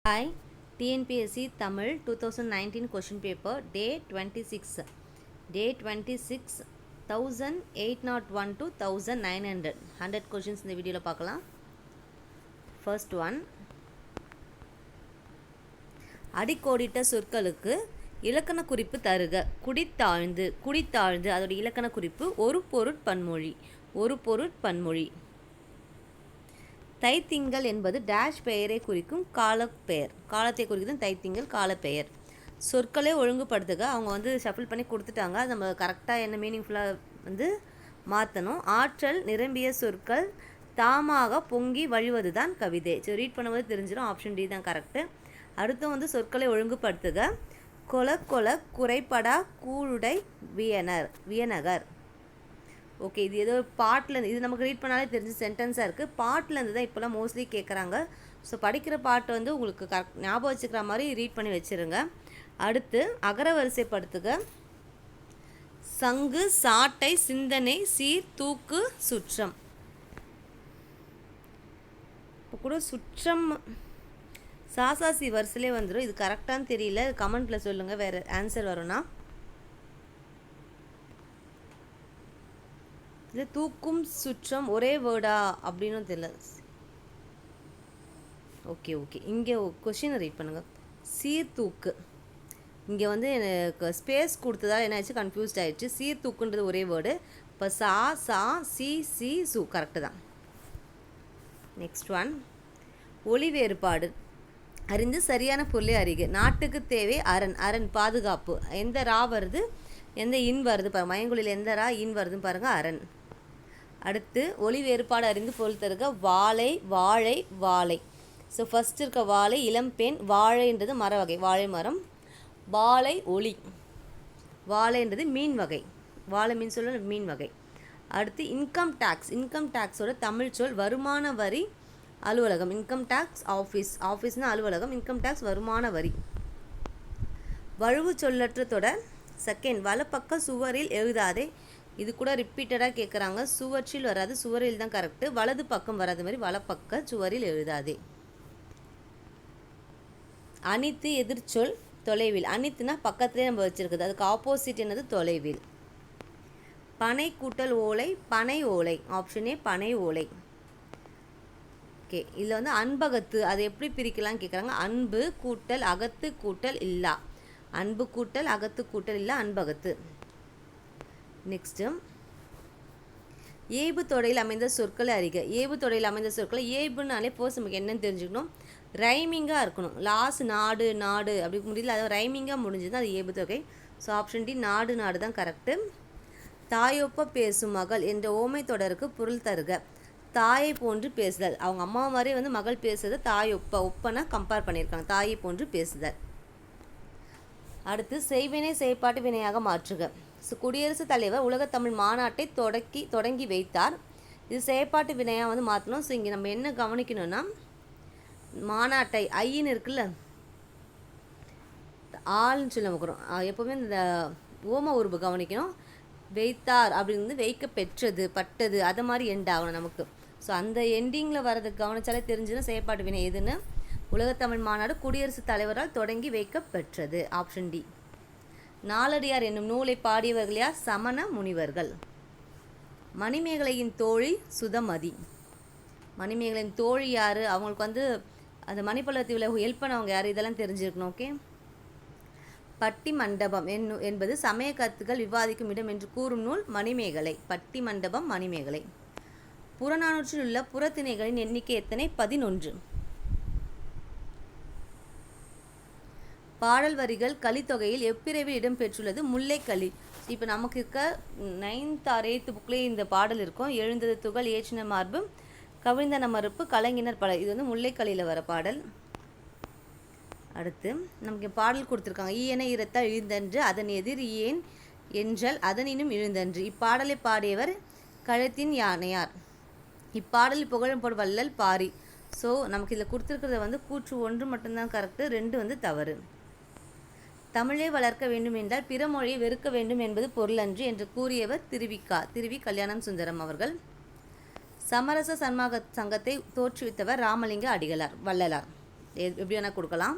Hi, TNPSC Tamil 2019 question paper day 26. Day 26 1801 to 1900 100 questions இந்த வீடியோவில் பார்க்கலாம். First one, அடிக்கோடிட்ட சொற்களுக்கு இலக்கண குறிப்பு தருக. குடித்தாழ்ந்து அதோட இலக்கண குறிப்பு ஒரு பொருட்பன்மொழி. தைத்திங்கள் என்பது டேஷ் பெயரை குறிக்கும் காலத்தை குறிக்கும் தைத்திங்கள் காலப்பெயர். சொற்களை ஒழுங்குபடுத்துக. அவங்க ஷஃபில் பண்ணி கொடுத்துட்டாங்க, அது நம்ம கரெக்டாக என்ன மீனிங்ஃபுல்லாக மாற்றணும். ஆற்றல் நிரம்பிய சொற்கள் தாமாக பொங்கி வழிவது தான் கவிதை. ஸோ ரீட் பண்ணும்போது தெரிஞ்சிடும், ஆப்ஷன் டி தான் கரெக்டு. அடுத்து சொற்களை ஒழுங்குபடுத்துக. கொல குறைபடா கூழுடை வியனகர். ஓகே, இது ஏதோ பாட்டில் இது நமக்கு ரீட் பண்ணாலே தெரிஞ்ச சென்டென்ஸாக இருக்குது. பாட்டிலேருந்து தான் இப்போலாம் மோஸ்ட்லி கேட்குறாங்க. ஸோ படிக்கிற பாட்டு உங்களுக்கு கரெக்ட் ஞாபகம் வச்சுக்கிற மாதிரி ரீட் பண்ணி வச்சுருங்க. அடுத்து அகர வரிசைப்படுத்துக. சங்கு சாட்டை சிந்தனை சீர் தூக்கு சுற்றம். இப்போ கூட சுற்றம் சாசாசி வரிசையிலே வந்துடும். இது கரெக்டானு தெரியல, கமெண்ட்டில் சொல்லுங்கள் வேறு ஆன்சர் வரும்னா. இல்லை தூக்கும் சுற்றம் ஒரே வேர்டா அப்படின்னு தெரியல. ஓகே, இங்கே கொஷினை ரீட் பண்ணுங்கள். சீர்தூக்கு இங்கே எனக்கு ஸ்பேஸ் கொடுத்ததால் என்ன ஆச்சு, கன்ஃபியூஸ்ட் ஆகிடுச்சு. சீர்தூக்குன்றது ஒரே வேர்டு. இப்போ சா சி சு கரெக்டு தான். நெக்ஸ்ட் ஒன், ஒளி வேறுபாடு அறிந்து சரியான பொருளை அறிக. நாட்டுக்கு தேவை அரண் பாதுகாப்பு. எந்த ரா வருது, எந்த இன் வருது பாருங்கள். மயங்குழியில் எந்த ரா இன் வருதுன்னு பாருங்கள், அரண். அடுத்து ஒளி வேறுபாடு அறிந்து பொருள் தருக. வாழை. ஸோ ஃபஸ்ட் இருக்க வாழை இளம்பெண், வாழைன்றது மர வகை, வாழை மரம். வாழை ஒளி, வாழைன்றது மீன் வகை, வாழை மீன் சொல்ல மீன் வகை. அடுத்து இன்கம் டேக்ஸோட தமிழ் சொல் வருமான வரி அலுவலகம். இன்கம் டேக்ஸ் ஆஃபீஸ்னால் அலுவலகம், இன்கம் டேக்ஸ் வருமான வரி. வழுவு சொல்லற்ற தொடர். செகண்ட், வலப்பக்க சுவரில் எழுதாதே. இது கூட ரிப்பீட்டடாக கேட்குறாங்க. சுவற்றில் வராது, சுவரில் தான் கரெக்டு. வலது பக்கம் வராது மாதிரி வலப்பக்க சுவரில் எழுதாதே. அனித்து எதிர்ச்சொல் தொலைவில். அனித்துனா பக்கத்துலேயே நம்ம வச்சுருக்குது, அதுக்கு ஆப்போசிட் என்னது தொலைவில். பனை கூட்டல் ஓலை பனை ஓலை. ஆப்ஷன் ஏ பனை ஓலை. ஓகே, இதில் அன்பகத்து அதை எப்படி பிரிக்கலாம் கேட்குறாங்க. அன்பு கூட்டல் அகத்து கூட்டல் இல்லா. அன்பு கூட்டல் அகத்து கூட்டல் இல்லா அன்பகத்து. நெக்ஸ்ட்டு, ஏபு தொடையில் அமைந்த சொற்களை அறிக. ஏபு தொடையில் அமைந்த சொற்களை ஏபுனாலே போஸ் நமக்கு என்னன்னு தெரிஞ்சுக்கணும். ரைமிங்காக இருக்கணும். லாஸ்ட் நாடு அப்படி முடியல, அதாவது ரைமிங்காக முடிஞ்சது அது ஏபு தொகை. ஸோ ஆப்ஷன் டி நாடு தான் கரெக்டு. தாயொப்ப பேசும் மகள் என்ற ஓமை தொடருக்கு பொருள் தருக. தாயை போன்று பேசுதல். அவங்க அம்மா மாதிரி மகள் பேசுறது ஒப்பனை கம்பேர் பண்ணியிருக்காங்க. தாயை போன்று பேசுதல். அடுத்து செய்வினை செய்பாட்டு வினையாக மாற்றுக. குடியரசுத் தலைவர் உலகத்தமிழ் மாநாட்டை தொடங்கி வைத்தார். இது செயற்பாட்டு வினையாக மாற்றணும். ஸோ இங்கே நம்ம என்ன கவனிக்கணும்னா, மாநாட்டை ஐன்னு இருக்குல்ல, ஆள்னு சொல்லி நமக்குறோம். எப்போவுமே இந்த ஓம உருவு கவனிக்கணும். வைத்தார் அப்படின்னு வைக்க பெற்றது பட்டது அதை மாதிரி எண்ட் ஆகணும் நமக்கு. ஸோ அந்த எண்டிங்கில் வரதுக்கு கவனிச்சாலே தெரிஞ்சுன்னா செயற்பாட்டு வினை எதுன்னு. உலகத்தமிழ் மாநாடு குடியரசுத் தலைவரால் தொடங்கி வைக்க பெற்றது. Option D. நாலடியார் என்னும் நூலை பாடியவர்கள் யார்? சமண முனிவர்கள். மணிமேகலையின் தோழி சுதமதி. மணிமேகலையின் தோழி யார்? அவங்களுக்கு அந்த மணிப்பள்ளத்தில் ஹெல்ப் பண்ணவங்க யார்? இதெல்லாம் தெரிஞ்சிருக்கணும். ஓகே. பட்டி மண்டபம் என்பது சமய கருத்துக்கள் விவாதிக்கும் இடம் என்று கூறும் நூல் மணிமேகலை. பட்டி மண்டபம் மணிமேகலை. புறநானூற்றில் உள்ள புறத்திணைகளின் எண்ணிக்கை எத்தனை? 11. பாடல் வரிகள் கலித்தொகையில் எப்பிரவில் இடம்பெற்றுள்ளது? முல்லைக்களி. இப்போ நமக்கு இருக்க 9th or 8th புக்லேயே இந்த பாடல் இருக்கும். எழுந்தது துகள் ஏற்றின மார்பு கவிழ்ந்தன மறுப்பு கலங்கினர் பல. இது முல்லைக்களியில் வர பாடல். அடுத்து நமக்கு பாடல் கொடுத்துருக்காங்க. ஈயன ஈரத்தால் இழுந்தன்று அதன் எதிர் ஏன் என்றால் அதனினும் இழுந்தன்று. இப்பாடலை பாடியவர் கழுத்தின் யானையார். இப்பாடலில் புகழப்படும் வள்ளல் பாரி. ஸோ நமக்கு இதில் கொடுத்துருக்கிறத கூற்று 1 மட்டும்தான் கரெக்டு, 2 தவறு. தமிழை வளர்க்க வேண்டும் என்றால் பிற மொழியை வெறுக்க வேண்டும் என்பது பொருளன்று என்று கூறியவர் திருவி கல்யாணம் சுந்தரம் அவர்கள். சமரச சன்மாக சங்கத்தை தோற்றுவித்தவர் ராமலிங்க வள்ளலார். எப்படி வேணால் கொடுக்கலாம்.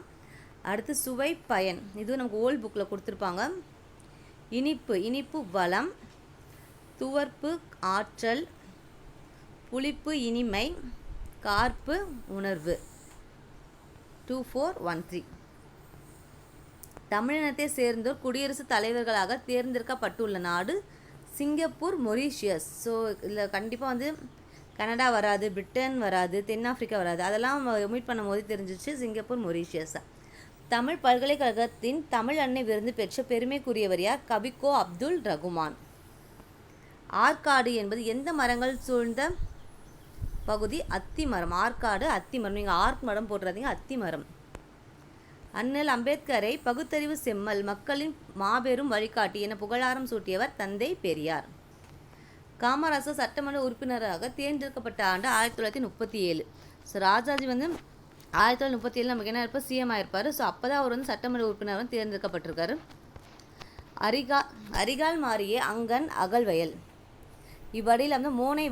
அடுத்து சுவை பயன், இதுவும் நமக்கு ஓல்ட் புக்கில் கொடுத்துருப்பாங்க. இனிப்பு வளம், துவர்ப்பு ஆற்றல், புளிப்பு இனிமை, கார்ப்பு உணர்வு. 2413. தமிழினத்தை சேர்ந்தோர் குடியரசுத் தலைவர்களாக தேர்ந்தெடுக்கப்பட்டுள்ள நாடு சிங்கப்பூர், மொரீஷியஸ். ஸோ இதில் கண்டிப்பாக வந்து கனடா வராது, பிரிட்டன் வராது, தென்னாப்பிரிக்கா வராது, அதெல்லாம் மீட் பண்ணும்போது தெரிஞ்சிச்சு சிங்கப்பூர், மொரீஷியஸ். தமிழ் பல்கலைக்கழகத்தின் தமிழ் அன்னை விருது பெற்ற பெருமைக்குரியவர் யார்? கவிக்கோ அப்துல் ரகுமான். ஆற்காடு என்பது எந்த மரங்கள் சூழ்ந்த பகுதி? அத்திமரம். ஆற்காடு அத்திமரம். நீங்கள் ஆர்க் மரம் போட்டுறாதீங்க, அத்திமரம். அண்ணல் அம்பேத்கரை பகுத்தறிவு செம்மல், மக்களின் மாபெரும் வழிகாட்டி என புகழாரம் சூட்டியவர் தந்தை பெரியார். காமராசர் சட்டமன்ற உறுப்பினராக தேர்ந்தெடுக்கப்பட்ட ஆண்டு 1937. ஸோ ராஜாஜி வந்து 1937 நமக்கு என்ன இருப்பார்? சிஎம் ஆயிருப்பார். ஸோ அப்போ தான் அவர் வந்து சட்டமன்ற உறுப்பினராக தேர்ந்தெடுக்கப்பட்டிருக்காரு. அரிகால் மாறிய அங்கன் அகல்வயல். இவ்வடியில் வந்து மோனை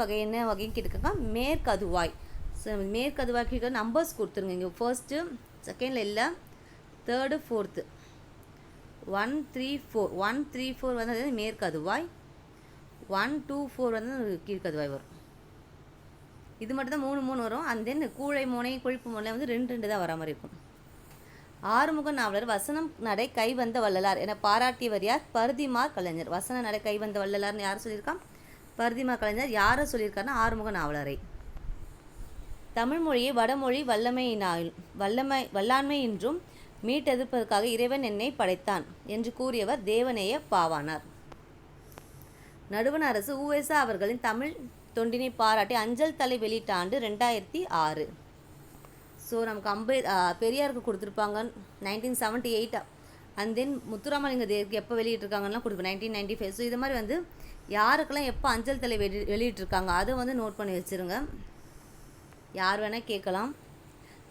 வகை என்ன வகைன்னு கேட்டுக்கோங்க. மேற்கதுவாய். ஸோ மேற்கதுவாய்க்கு நம்பர்ஸ் கொடுத்துருங்க. இங்கே ஃபர்ஸ்ட்டு செகண்டில் இல்லை, தேர்டு ஃபோர்த்து 134 134 வந்து மேற்கதுவாய், 124 வந்து கீழ்கதுவாய் வரும். இது மட்டும் தான் 3 வரும். அண்ட் தென் கூழை மோனை கொழுப்பு மோனை வந்து 2 தான் வர மாதிரி இருக்கும். ஆறுமுக நாவலர் வசனம் நடை கைவந்த வள்ளலார் என பாராட்டியவர் யார்? பரிதிமார் கலைஞர். வசன நடை கைவந்த வள்ளலார்னு யார் சொல்லியிருக்கான்? பரிதிமார் கலைஞர். யாரை சொல்லியிருக்காருன்னா ஆறுமுக நாவலரை. தமிழ் மொழியை வடமொழி வல்லாண்மை என்றும் மீட்டெடுப்பதற்காக இறைவன் என்னை படைத்தான் என்று கூறியவர் தேவநேய பாவாணர். நடுவண் அரசு உ.எஸ்.ஆ அவர்களின் தமிழ் தொண்டினை பாராட்டி அஞ்சல் தலை வெளியிட்ட ஆண்டு 2006. ஸோ நமக்கு பெரியாருக்கு கொடுத்துருப்பாங்க 1978. அண்ட் தென் முத்துராமலிங்க தேவருக்கு எப்போ வெளியிட்டிருக்காங்கன்னா கொடுப்பேன் 1995. ஸோ இது மாதிரி வந்து யாருக்கெல்லாம் எப்போ அஞ்சல் தலை வெளியிட்டிருக்காங்க அதை வந்து நோட் பண்ணி வச்சுருங்க. யார் வேணால் கேட்கலாம்.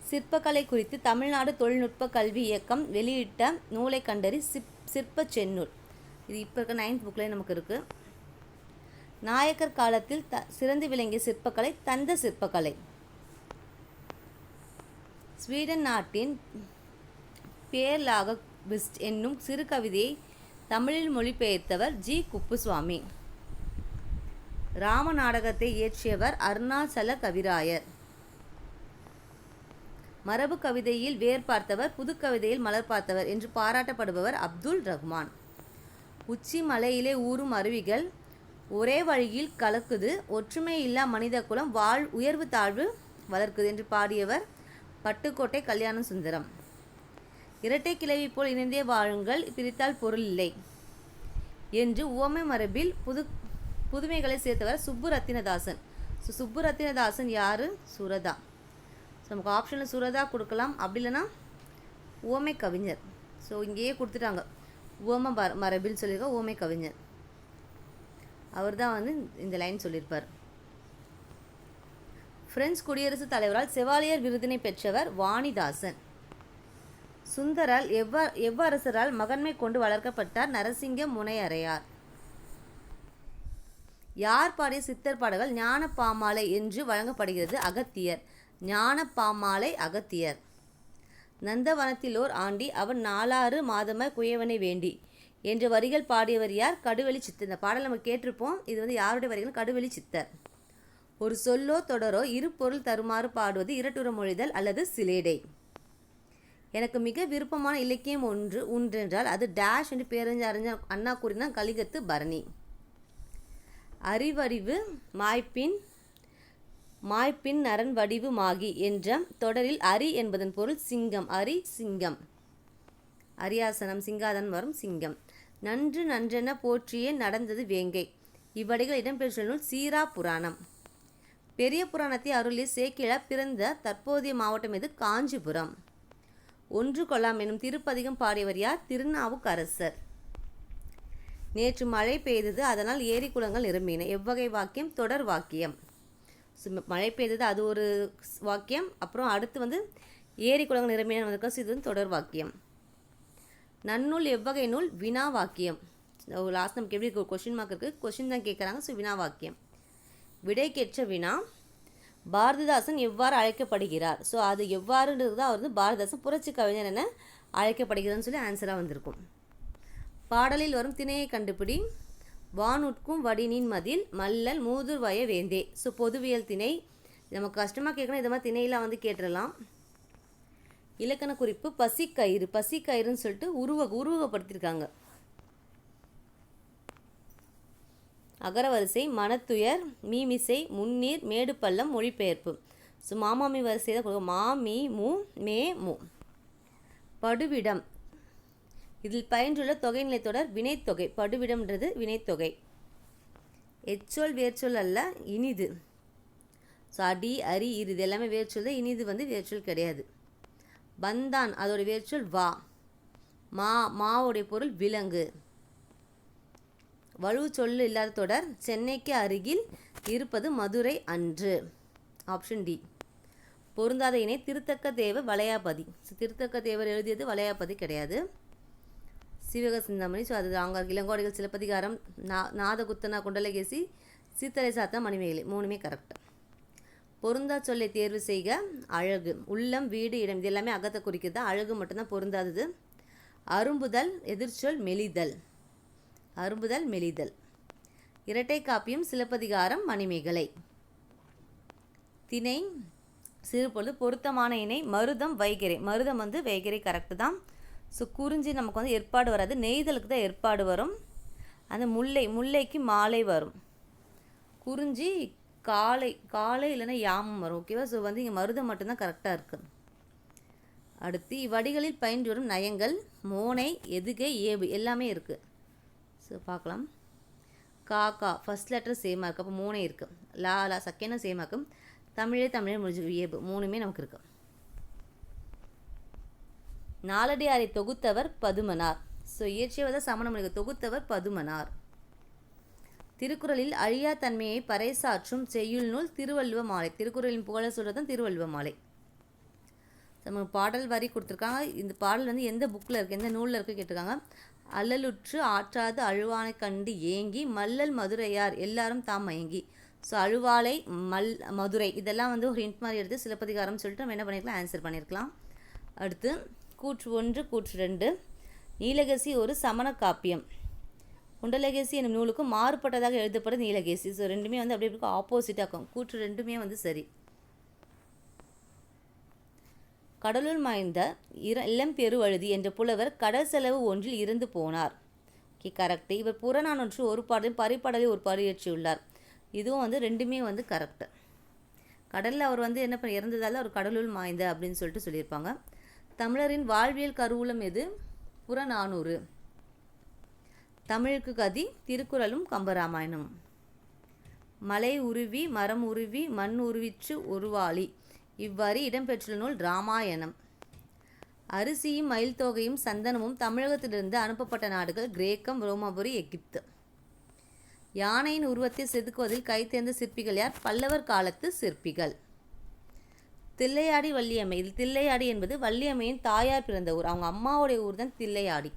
சிற்பக்கலை குறித்து தமிழ்நாடு தொழில்நுட்ப கல்வி இயக்கம் வெளியிட்ட நூலை கண்டறி சிற்ப செந்நூல். இது இப்போ இருக்க 9th புக்லேயே நமக்கு இருக்குது. நாயக்கர் காலத்தில் சிறந்து விளங்கிய சிற்பக்கலை தந்த சிற்பக்கலை. ஸ்வீடன் நாட்டின் பேர்லாக பிஸ்ட் என்னும் சிறு கவிதையை தமிழில் மொழிபெயர்த்தவர் ஜி. குப்புசுவாமி. ராம நாடகத்தை இயற்றியவர் அருணாச்சல கவிராயர். மரபு கவிதையில் வேர் பார்த்தவர், புது கவிதையில் மலர் பார்த்தவர் என்று பாராட்டப்படுபவர் அப்துல் ரஹ்மான். உச்சி மலையிலே ஊறும் அருவிகள் ஒரே வழியில் கலக்குது, ஒற்றுமை இல்லா மனித குலம் உயர்வு தாழ்வு வளர்க்குது என்று பாடியவர் பட்டுக்கோட்டை கல்யாண சுந்தரம். இரட்டை கிளவி போல் இணைந்தே வாழுங்கள், பிரித்தால் பொருள் இல்லை என்று உவமை மரபில் புதுமைகளை சேர்த்தவர் சுப்புரத்தினதாசன். ஸோ சுப்புரத்தினதாசன் யார்? சுரதா. ஸோ நமக்கு ஆப்ஷனில் சுரதா கொடுக்கலாம், அப்படி இல்லைன்னா உவமை கவிஞர். ஸோ இங்கேயே கொடுத்துட்டாங்க உவமை மரபில் சொல்லியிருக்க உவமை கவிஞர். அவர் தான் வந்து இந்த லைன் சொல்லியிருப்பார். பிரெஞ்சு குடியரசுத் தலைவரால் செவாலியர் விருதினை பெற்றவர் வாணிதாசன். சுந்தரால் எவ்வரசரால் மகன்மை கொண்டு வளர்க்கப்பட்டார்? நரசிங்க முனையரையார். யார் பாடிய சித்தர் பாடல்கள் ஞான பாமாலை என்று வழங்கப்படுகிறது? அகத்தியர். ஞான பாமாலை அகத்தியர். நந்தவனத்திலோர் ஆண்டி அவன் 4 மாதமாய் குயவனை வேண்டி என்ற வரிகள் பாடியவர் யார்? கடுவெளி சித்தர். இந்த பாடல் நம்ம கேட்டிருப்போம். இது வந்து யாருடைய வரிகள்? கடுவெளி சித்தர். ஒரு சொல்லோ தொடரோ இரு பொருள் தருமாறு பாடுவது இரட்டுற மொழிதல் அல்லது சிலேடை. எனக்கு மிக விருப்பமான இலக்கியம் ஒன்றென்றால் அது டேஷ் என்று பேரறிஞர் அண்ணா கூறினார். கலிங்கத்து பரணி. அறிவறிவு மாய்ப்பின் நரன் வடிவு மாகி என்ற தொடரில் அரி என்பதன் பொருள் சிங்கம். அரி சிங்கம். அரியாசனம் சிங்காதனம் வரும் சிங்கம். நன்றென போற்றியே நடந்தது வேங்கை. இவ்வடிகள் இடம்பெற்ற நூல் சீரா புராணம். பெரிய புராணத்தை அருளிய சேக்கிழார் பிறந்த தற்போதைய மாவட்டம் எது? காஞ்சிபுரம். ஒன்று கொல்லாம் எனும் திருப்பதிகம் பாடியவர் யார்? திருநாவுக்கரசர். நேற்று மழை பெய்தது, அதனால் ஏரி குளங்கள் நிரம்பின. எவ்வகை வாக்கியம்? தொடர் வாக்கியம். மழை பெய்தது அது ஒரு வாக்கியம். அப்புறம் அடுத்து வந்து ஏரி குளங்கள் நிரம்பின வந்திருக்கோம். இது வந்து தொடர் வாக்கியம். நன்னூல் எவ்வகை நூல்? வினா வாக்கியம். லாஸ்ட் நமக்கு எப்படி கொஷின் மார்க் இருக்குது, கொஷின் தான் கேட்குறாங்க. ஸோ வினா வாக்கியம். விடைக்கேற்ற வினா. பாரதிதாசன் எவ்வாறு அழைக்கப்படுகிறார்? ஸோ அது எவ்வாறுன்றது தான் அவர் வந்து பாரதிதாசன் புரட்சி கவிஞர் என அழைக்கப்படுகிறார்னு சொல்லி ஆன்சராக வந்திருக்கும். பாடலில் வரும் திணையை கண்டுபிடி. வானுட்கும் வடினின் மதில் மல்லல் மூதுர் வய வேந்தே. ஸோ பொதுவியல் திணை. நமக்கு கஷ்டமாக கேட்கணும், இந்த மாதிரி திணையெல்லாம் வந்து கேட்டுடலாம். இலக்கண குறிப்பு பசிக்கயிறு. பசிக்கயிறுன்னு சொல்லிட்டு உருவகப்படுத்தியிருக்காங்க. அகரவரிசை மனத்துயர் மீமிசை முன்னீர் மேடு பள்ளம் மொழிபெயர்ப்பு. ஸோ மாமாமி வரிசை தான் மா மீ மு மே மு. படுவிடம். இதில் பயின்றுள்ள தொகைநிலை தொடர் வினைத்தொகை. படுவிடம்ன்றது வினைத்தொகை. எச்சொல் வேர்ச்சொல் அல்ல, இனிது. ஸோ அடி அரி இரு இது எல்லாமே வேர்ச்சொல் தான், இனிது வந்து வேர்ச்சொல் கிடையாது. பந்தான் அதோட வேர்ச்சொல் வா. மாவுடைய பொருள் விலங்கு. வலு சொல்லு இல்லாத தொடர் சென்னைக்கு அருகில் இருப்பது மதுரை அன்று. Option D. பொருந்தாத இணை திருத்தக்க தேவர் வளையாபதி. திருத்தக்க தேவர் எழுதியது வளையாபதி கிடையாது. சிவக சிந்தாமணி. ஸோ அது அங்கே இளங்கோடிகள் சிலப்பதிகாரம், நாதகுத்தனா குண்டலகேசி, சீத்தலை சாத்தா மணிமேகலை, மூணுமே கரெக்ட். பொருந்தா சொல்லை தேர்வு செய்க. அழகு. உள்ளம் வீடு இடம் இது எல்லாமே அகத்தை குறிக்கிறது. அழகு மட்டும்தான் பொருந்தாதது. அரும்புதல் எதிர்ச்சொல் மெலிதல். அரும்புதல் மெலிதல். இரட்டை காப்பியம் சிலப்பதிகாரம் மணிமேகலை. திணை சிறுபொழுது. பொருத்தமான இணை மருதம் வைகரை. மருதம் வந்து வைகரை கரெக்டு தான். ஸோ குறிஞ்சி நமக்கு வந்து ஏற்பாடு வராது, நெய்தலுக்கு தான் ஏற்பாடு வரும். அந்த முல்லைக்கு மாலை வரும். குறிஞ்சி காலை இல்லைன்னா யாமம் வரும். ஓகேவா? ஸோ வந்து இங்கே மருதம் மட்டும்தான் கரெக்டாக இருக்குது. அடுத்து இவ்வடிகளில் பயின்று வரும் நயங்கள் மோனை எதுகை ஏபு எல்லாமே இருக்குது. ஸோ பார்க்கலாம். கா ஃபர்ஸ்ட் லெட்டர் சேமாக இருக்குது, அப்போ மோனை இருக்குது. லா செகண்டும் சேமாக இருக்கும். தமிழே முடிஞ்சிருக்கு. ஏபு மூணுமே நமக்கு இருக்குது. நாலடியாரை தொகுத்தவர் பதுமனார். ஸோ இயற்றியவர் சமணமொழிகள் தொகுத்தவர் பதுமனார். திருக்குறளில் அழியா தன்மையை பறைசாற்றும் செய்யுள் நூல் திருவள்ளுவ மாலை. திருக்குறளின் புகழ சொல்கிறது தான் திருவள்ளுவ மாலை. நமக்கு பாடல் வரி கொடுத்துருக்காங்க. இந்த பாடல் வந்து எந்த புக்கில் இருக்குது, எந்த நூலில் இருக்குது கேட்டிருக்காங்க. அல்லலுற்று ஆற்றாது அழுவானை கண்டு ஏங்கி மல்லல் மதுரையார் எல்லாரும் தாம் மயங்கி. ஸோ அழுவாலை மதுரை இதெல்லாம் வந்து ஒரு ஹிண்ட் மாதிரி எடுத்து சிலப்பதிகாரம்னு சொல்லிட்டு நம்ம என்ன பண்ணியிருக்கலாம், ஆன்சர் பண்ணியிருக்கலாம். அடுத்து கூற்று 1 கூற்று 2. நீலகேசி ஒரு சமண காப்பியம். குண்டலகேசி என்னும் நூலுக்கும் மாறுபட்டதாக எழுதப்படும் நீலகேசி. ஸோ ரெண்டுமே வந்து அப்படி இருக்கும், ஆப்போசிட்டாக இருக்கும். கூற்று ரெண்டுமே வந்து சரி. கடலுள் மாய்ந்த இளம்பெருவழுதி என்ற புலவர் கடல் செலவு ஒன்றில் இறந்து போனார். Okay correct. இவர் புறநானூற்று ஒரு பாடலையும் பரிபாடலையும் ஒரு பாடல் இயற்றியுள்ளார். இதுவும் வந்து ரெண்டுமே வந்து கரெக்டு. கடலில் அவர் வந்து என்ன பண்ணி இறந்ததால் அவர் கடலுள் மாய்ந்த அப்படின்னு சொல்லிட்டு சொல்லியிருப்பாங்க. தமிழரின் வாழ்வியல் கருவூலம் எது? புறநானூறு. தமிழுக்கு கதி திருக்குறளும் கம்பராமாயணம். மலை உருவி மரம் உருவி மண் உருவிற்று உருவாளி இவ்வாறு இடம்பெற்றுள்ள நூல் இராமாயணம். அரிசியும் மயில் தொகையும் சந்தனமும் தமிழகத்திலிருந்து அனுப்பப்பட்ட நாடுகள் கிரேக்கம், ரோமாபுரி, எகிப்து. யானையின் உருவத்தை செதுக்குவதில் கைத்தேர்ந்த சிற்பிகள் யார்? பல்லவர் காலத்து சிற்பிகள். தில்லையாடி வள்ளியம்மை. இதில் தில்லையாடி என்பது வள்ளியம்மையின் தாயார் பிறந்த ஊர். அவங்க அம்மாவுடைய ஊர் தான் தில்லையாடி.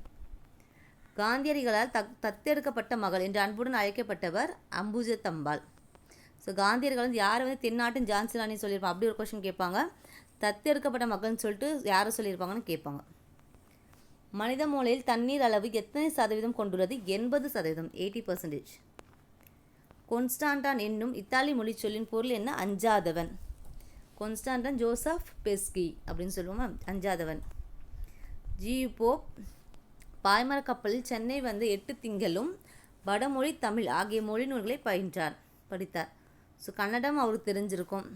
காந்தியடிகளால் தத்தெடுக்கப்பட்ட மகள் என்று அன்புடன் அழைக்கப்பட்டவர் அம்புஜத்தம்பாள். ஸோ காந்தியர்கள் வந்து யார் வந்து தென்னாட்டின் ஜான்சி ராணி சொல்லியிருப்பாங்க, அப்படி ஒரு கொஸ்டின் கேட்பாங்க. தத்தெடுக்கப்பட்ட மகள்னு சொல்லிட்டு யாரை சொல்லியிருப்பாங்கன்னு கேட்பாங்க. மனித மூளையில் தண்ணீர் அளவு எத்தனை சதவீதம் கொண்டுள்ளது? 80%, 80%. கொன்ஸ்டாண்டான் என்னும் இத்தாலி மொழி சொல்லின் பொருள் என்ன? அஞ்சாதவன். கொன்ஸ்டாண்டான் ஜோசப் பெஸ்கி அப்படின்னு சொல்லுவோமா, அஞ்சாதவன். ஜியு போப் பாய்மர கப்பலில் சென்னை வந்து 8 திங்களும் வடமொழி தமிழ் ஆகிய மொழி நூல்களை படித்தார். ஸோ கன்னடம் அவருக்கு தெரிஞ்சிருக்கும்,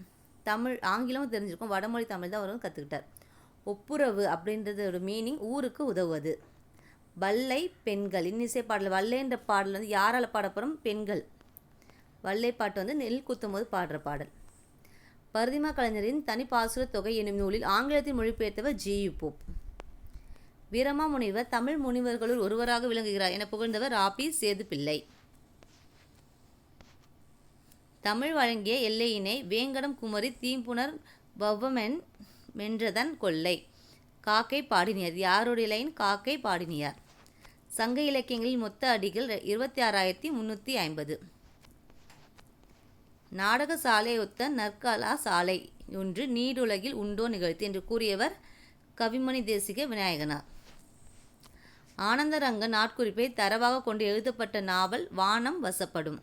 ஆங்கிலமும் தெரிஞ்சிருக்கும், வடமொழி தமிழ் தான் அவரும் கற்றுக்கிட்டார். ஒப்புரவு அப்படின்றதோட மீனிங் ஊருக்கு உதவுவது. வல்லை பெண்கள் இன்னிசை பாடல். வல்லைன்ற பாடல் வந்து யாரால் பாடப்படும்? பெண்கள். வல்லை பாட்டு வந்து நெல் குத்தும் போது பாடுற பாடல். பரிதிமா கலைஞரின் தனிப்பாசுர தொகை என்னும் நூலில் ஆங்கிலத்தில் மொழிபெயர்த்தவர் ஜியு போப். வீரமா முனிவர் தமிழ் முனிவர்களுள் ஒருவராக விளங்குகிறார் என புகழ்ந்தவர் ராபி சேதுப்பிள்ளை. தமிழ் வழங்கிய எல்லையினை வேங்கடம் குமரி தீம்புணர் வவ்வமென் வென்றதன் கொள்ளை. காக்கை பாடினியார். யாருடைய லைன்? காக்கை பாடினியார். சங்க இலக்கியங்களில் மொத்த அடிகள் 26,350. நாடக சாலையொத்த நற்கலா சாலை ஒன்று நீடுலகில் உண்டோ நிகழ்த்து என்று கூறியவர் கவிமணி தேசிக விநாயகனார். ஆனந்தரங்க நாட்குறிப்பை தரவாக கொண்டு எழுதப்பட்ட நாவல் வானம் வசப்படும்.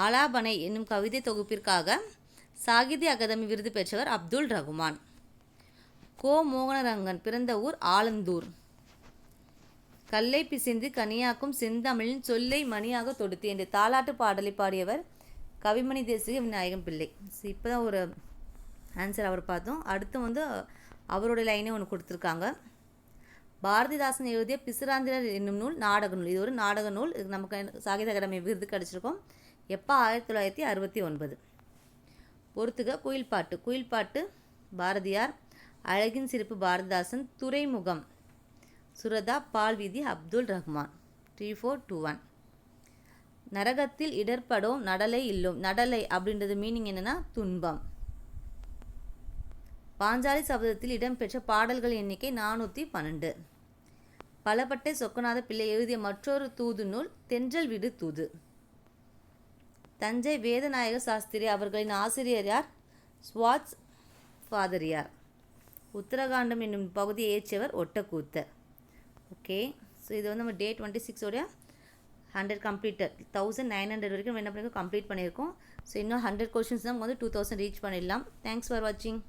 ஆலாபனை என்னும் கவிதை தொகுப்பிற்காக சாகித்ய அகாதமி விருது பெற்றவர் அப்துல் ரகுமான். கோ மோகனரங்கன் பிறந்த ஊர் ஆலந்தூர். கல்லை பிசைந்து கனியாக்கும் செந்தமிழின் சொல்லை மணியாக தொடுத்து என்ற தாலாட்டு பாடலை பாடியவர் கவிமணி தேசிக விநாயகம் பிள்ளை. இப்போ தான் ஒரு ஆன்சர் அவர் பார்த்தோம். அடுத்து அவருடைய லைனே ஒன்று கொடுத்துருக்காங்க. பாரதிதாசன் எழுதிய பிசிராந்திரர் என்னும் நூல் நாடக நூல். இது ஒரு நாடக நூல். இது நமக்கு சாகித்ய அகாடமி விருது கிடச்சிருக்கோம். எப்போ? 1969. பொறுத்துக. குயில்பாட்டு. குயில்பாட்டு பாரதியார். அழகின் சிரிப்பு பாரதிதாசன். துறைமுகம் சுரதா. பால்வீதி அப்துல் ரஹ்மான். 3421. நரகத்தில் இடர்படோம் நடலை இல்லோம். நடலை அப்படின்றது மீனிங் என்னென்னா துன்பம். பாஞ்சாலி சபதத்தில் இடம்பெற்ற பாடல்கள் எண்ணிக்கை 412. பலபட்டை சொக்கநாத பிள்ளை எழுதிய மற்றொரு தூது நூல் தென்றல் விடு தூது. தஞ்சை வேதநாயக சாஸ்திரி அவர்களின் ஆசிரியர் யார்? ஸ்வாட்ஸ் ஃபாதரியார். உத்தரகாண்டம் என்னும் பகுதியை ஏற்றியவர் ஒட்டக்கூத்தர். ஓகே, ஸோ இது நம்ம டே 26 100 கம்ப்ளீட்டட். 1900 வரைக்கும் என்ன பண்ணியிருக்கோம்? கம்ப்ளீட் பண்ணியிருக்கோம். ஸோ இன்னும் 100 கொஷின்ஸ் தான் 2000 ரீச் பண்ணிடலாம். தேங்க்ஸ் ஃபார் வாட்சிங்.